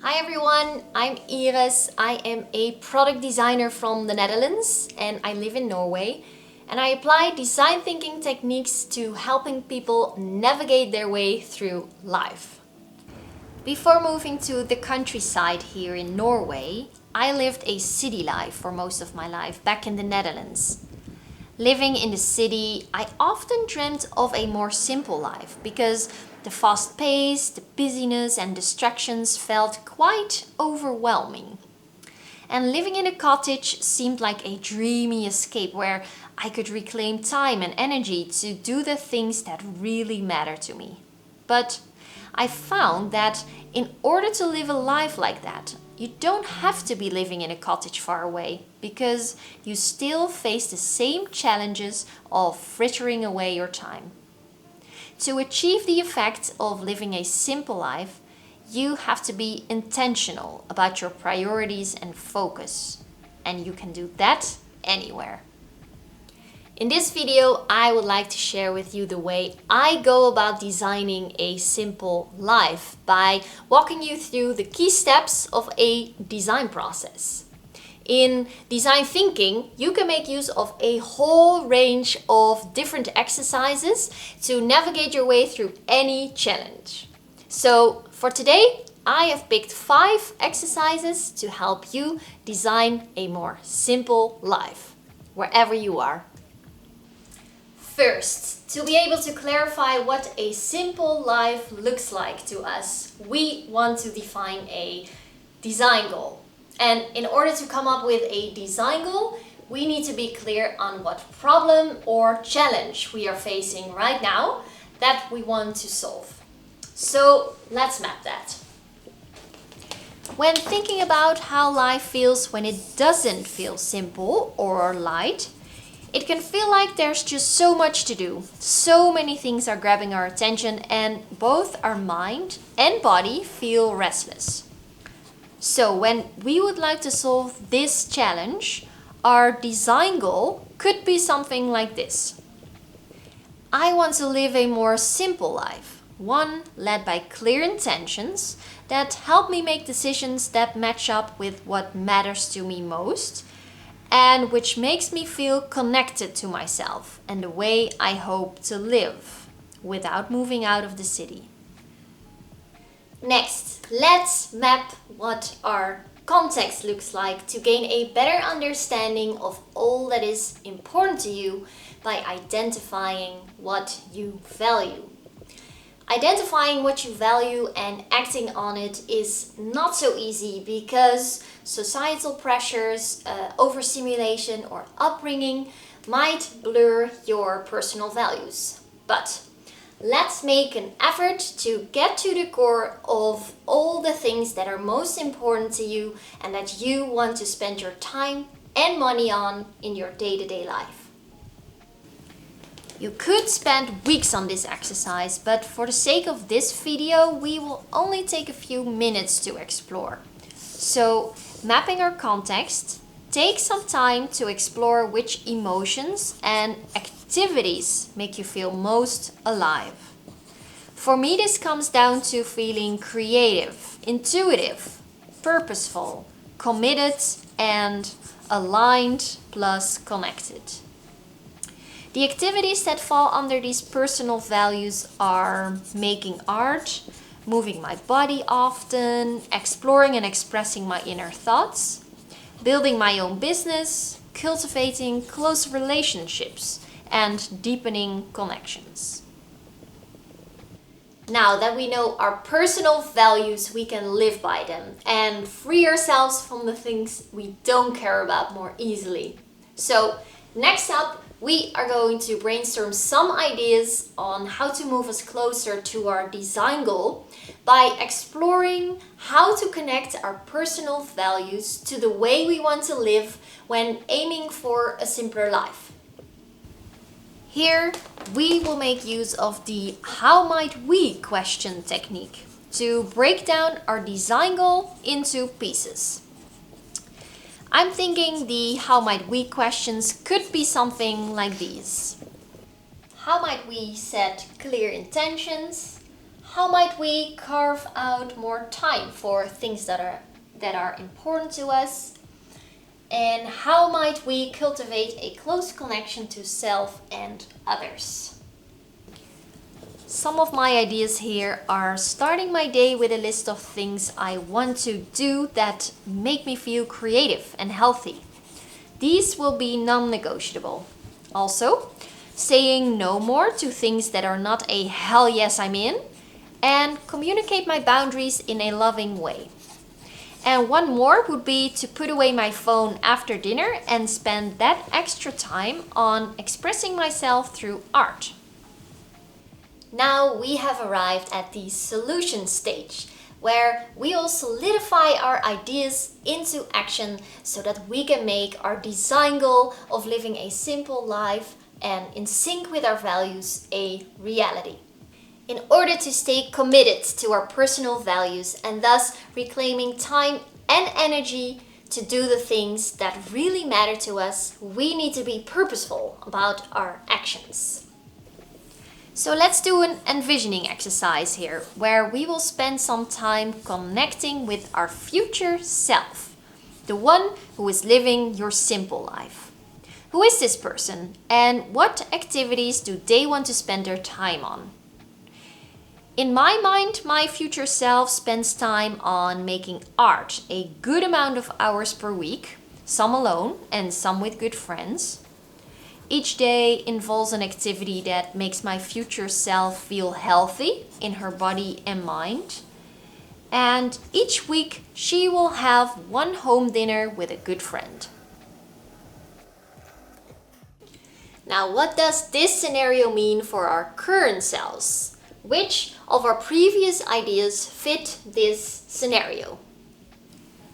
Hi everyone, I'm Iris. I am a product designer from the Netherlands and I live in Norway. And I apply design thinking techniques to helping people navigate their way through life. Before moving to the countryside here in Norway, I lived a city life for most of my life back in the Netherlands. Living in the city, I often dreamt of a more simple life because the fast pace, the busyness and distractions felt quite overwhelming. And living in a cottage seemed like a dreamy escape where I could reclaim time and energy to do the things that really matter to me. But I found that in order to live a life like that, you don't have to be living in a cottage far away because you still face the same challenges of frittering away your time. To achieve the effect of living a simple life, you have to be intentional about your priorities and focus. And you can do that anywhere. In this video, I would like to share with you the way I go about designing a simple life by walking you through the key steps of a design process. In design thinking, you can make use of a whole range of different exercises to navigate your way through any challenge. So for today, I have picked 5 exercises to help you design a more simple life, wherever you are. First, to be able to clarify what a simple life looks like to us, we want to define a design goal. And in order to come up with a design goal, we need to be clear on what problem or challenge we are facing right now that we want to solve. So let's map that. When thinking about how life feels when it doesn't feel simple or light, it can feel like there's just so much to do. So many things are grabbing our attention and both our mind and body feel restless. So when we would like to solve this challenge, our design goal could be something like this. I want to live a more simple life, one led by clear intentions that help me make decisions that match up with what matters to me most, and which makes me feel connected to myself and the way I hope to live without moving out of the city. Next, let's map what our context looks like to gain a better understanding of all that is important to you by identifying what you value. Identifying what you value and acting on it is not so easy because societal pressures, overstimulation or upbringing might blur your personal values. But let's make an effort to get to the core of all the things that are most important to you and that you want to spend your time and money on in your day-to-day life. You could spend weeks on this exercise, but for the sake of this video, we will only take a few minutes to explore. So, mapping our context, take some time to explore which emotions and activities make you feel most alive. For me, this comes down to feeling creative, intuitive, purposeful, committed, and aligned plus connected. The activities that fall under these personal values are making art, moving my body often, exploring and expressing my inner thoughts, building my own business, cultivating close relationships, and deepening connections. Now that we know our personal values, we can live by them and free ourselves from the things we don't care about more easily. So, next up, we are going to brainstorm some ideas on how to move us closer to our design goal by exploring how to connect our personal values to the way we want to live when aiming for a simpler life. Here, we will make use of the "how might we" question technique to break down our design goal into pieces. I'm thinking the "how might we" questions could be something like these. How might we set clear intentions? How might we carve out more time for things that are important to us? And how might we cultivate a close connection to self and others? Some of my ideas here are starting my day with a list of things I want to do that make me feel creative and healthy. These will be non-negotiable. Also, saying no more to things that are not a hell yes I'm in, and communicate my boundaries in a loving way. And one more would be to put away my phone after dinner and spend that extra time on expressing myself through art. Now we have arrived at the solution stage, where we will solidify our ideas into action so that we can make our design goal of living a simple life and in sync with our values a reality. In order to stay committed to our personal values and thus reclaiming time and energy to do the things that really matter to us, we need to be purposeful about our actions. So let's do an envisioning exercise here, where we will spend some time connecting with our future self, the one who is living your simple life. Who is this person and what activities do they want to spend their time on? In my mind, my future self spends time on making art a good amount of hours per week, some alone and some with good friends. Each day involves an activity that makes my future self feel healthy in her body and mind. And each week she will have one home dinner with a good friend. Now, what does this scenario mean for our current selves? Which of our previous ideas fit this scenario?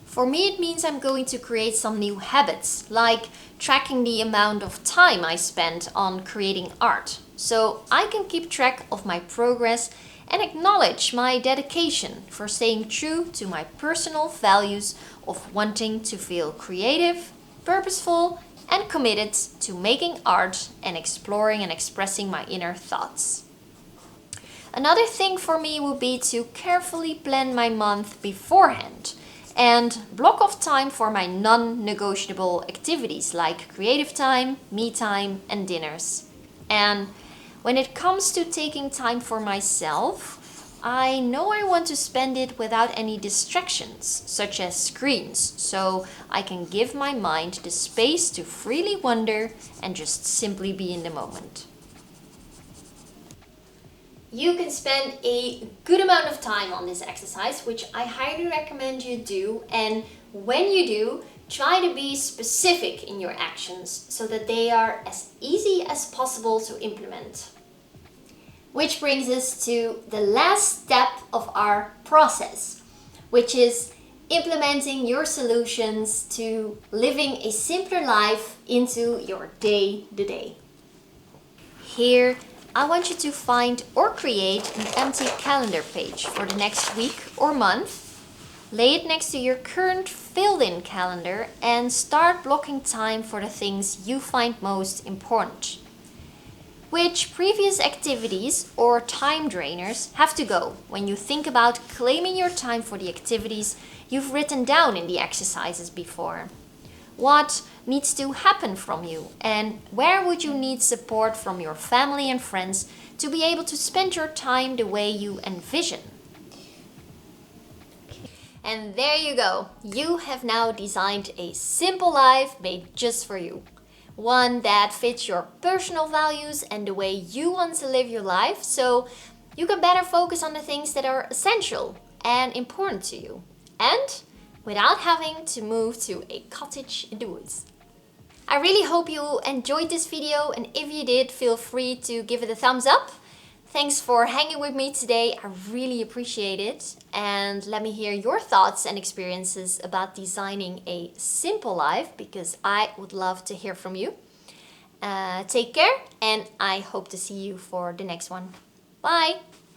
For me, it means I'm going to create some new habits, like tracking the amount of time I spend on creating art, so I can keep track of my progress and acknowledge my dedication for staying true to my personal values of wanting to feel creative, purposeful, and committed to making art and exploring and expressing my inner thoughts. Another thing for me would be to carefully plan my month beforehand and block off time for my non-negotiable activities like creative time, me time, and dinners. And when it comes to taking time for myself, I know I want to spend it without any distractions, such as screens, so I can give my mind the space to freely wander and just simply be in the moment. You can spend a good amount of time on this exercise, which I highly recommend you do. And when you do, try to be specific in your actions so that they are as easy as possible to implement. Which brings us to the last step of our process, which is implementing your solutions to living a simpler life into your day-to-day. Here, I want you to find or create an empty calendar page for the next week or month. Lay it next to your current filled-in calendar and start blocking time for the things you find most important. Which previous activities or time drainers have to go when you think about claiming your time for the activities you've written down in the exercises before? What needs to happen from you, and where would you need support from your family and friends to be able to spend your time the way you envision? And there you go. You have now designed a simple life made just for you. One that fits your personal values and the way you want to live your life, so you can better focus on the things that are essential and important to you. And without having to move to a cottage in the woods. I really hope you enjoyed this video, and if you did, feel free to give it a thumbs up. Thanks for hanging with me today, I really appreciate it. And let me hear your thoughts and experiences about designing a simple life, because I would love to hear from you. Take care, and I hope to see you for the next one. Bye!